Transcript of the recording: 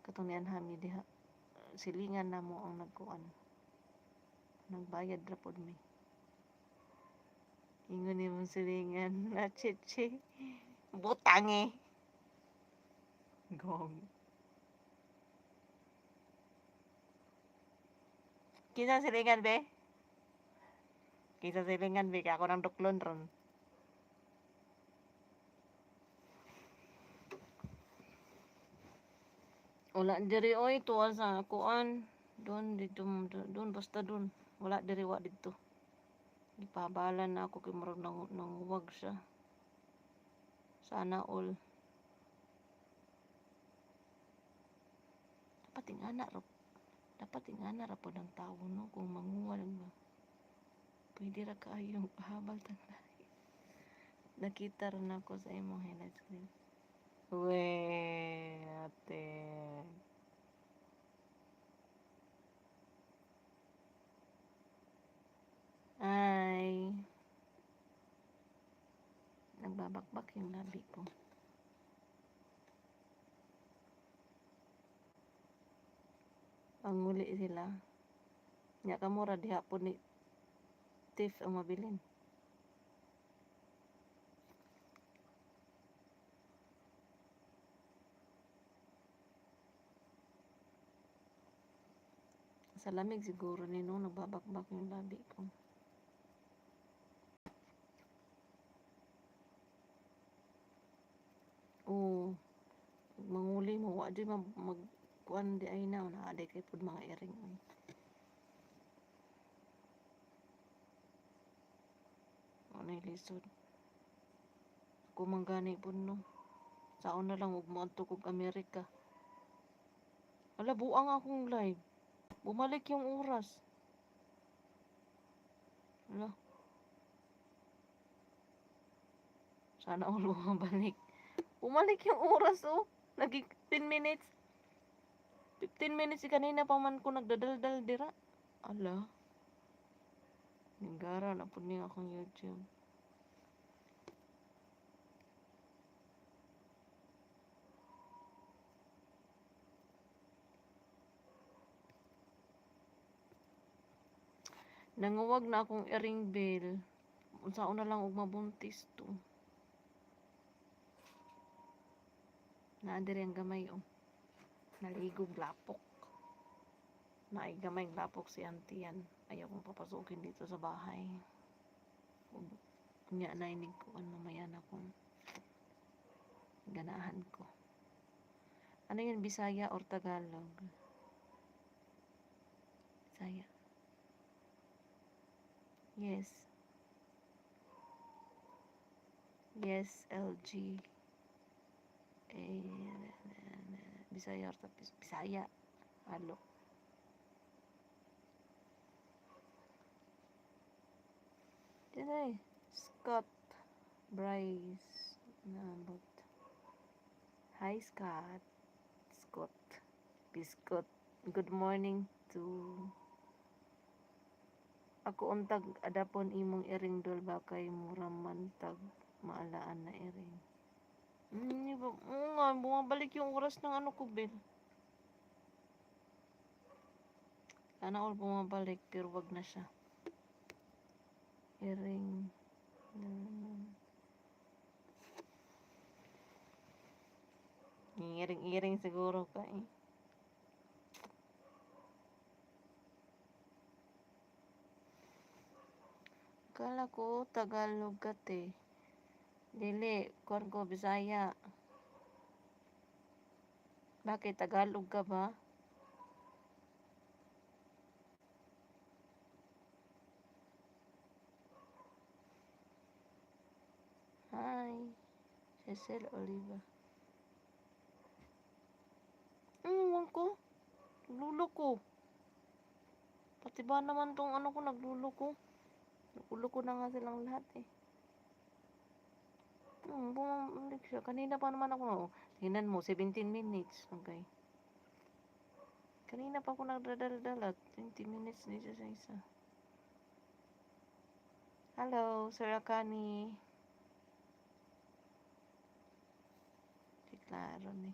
Katong ni Anhami diha. Silingan na mo ang nagkuan. Nagbayad ra pod mi. Ingon ni mong silingan na chichi. Butang eh. Gong. Kinsa silingan be? Kinsa silingan be kay ako nang duklon ron. Wala diri oy tuwa sa kuan. Doon dito doon basta doon. Wala diri wa dito. Ipabalan na ako kay murag nang wag siya. Sana all. Dapat ingana ra pod ang tao no kung manguwal ba. Pwede ra kaayong habal tanay. Nakita rin ako sa imong highlights clip. We, ate. Ay. Nagbabakbak yung labi ko. Panguli sila. Nya ka mura diha po ni Tiff ang mabilin. Sa lamig siguro ni no nagbabakbak yung labi ko. Oo. Manguli mo wa di magkuan di ay na aday kay pud mga iring. Ano lisod. Ako manggani po no. Saon na lang ug moadto kog Amerika. Wala buang akong live. Bumalik yung oras. Wala. Sana all bumalik. Bumalik yung oras oh. Naging 15 minutes. 15 minutes kanina pa man ko nagdadaldal dira. Ala. Ningara na po niya akong YouTube. Nanguwag na akong earring bell. Unsaon na lang og mabuntis to. Naadiri ang gamay oh. Naligog lapok. Naay gamay lapok si auntie yan. Ayaw kong papasukin dito sa bahay. Nya na inig ko mamaya na kung ganahan ko. Ano yun, Bisaya or Tagalog? Bisaya. Yes. Yes, LG. Bisaya or Bisaya. Halo. Diyan Scott Bryce. Nabot. Hi, Scott. Biscuit. Good morning to ako untag adapon imong iring dol ba kay mura man tag maalaan na iring. Nga, bumabalik yung oras ng ano ko, Bel. Sana all bumabalik pero wag na siya. Iring. Iring siguro ka eh. Kala ko Tagalog ka te. Dili, kuwan ko Bisaya. Bakit Tagalog ka ba? Hi. Cecil Oliva. Ewan ko. Naglulo ko. Pati ba naman tong ano ko naglulo ko? Naglulo ko na nga silang lahat eh. Bumalik siya. Kanina pa naman ako. Tingnan mo, 17 minutes. Okay. Kanina pa ako nagdadal-dalat. 20 minutes dito sa isa. Hello, Sir Akani. Si Claro ni.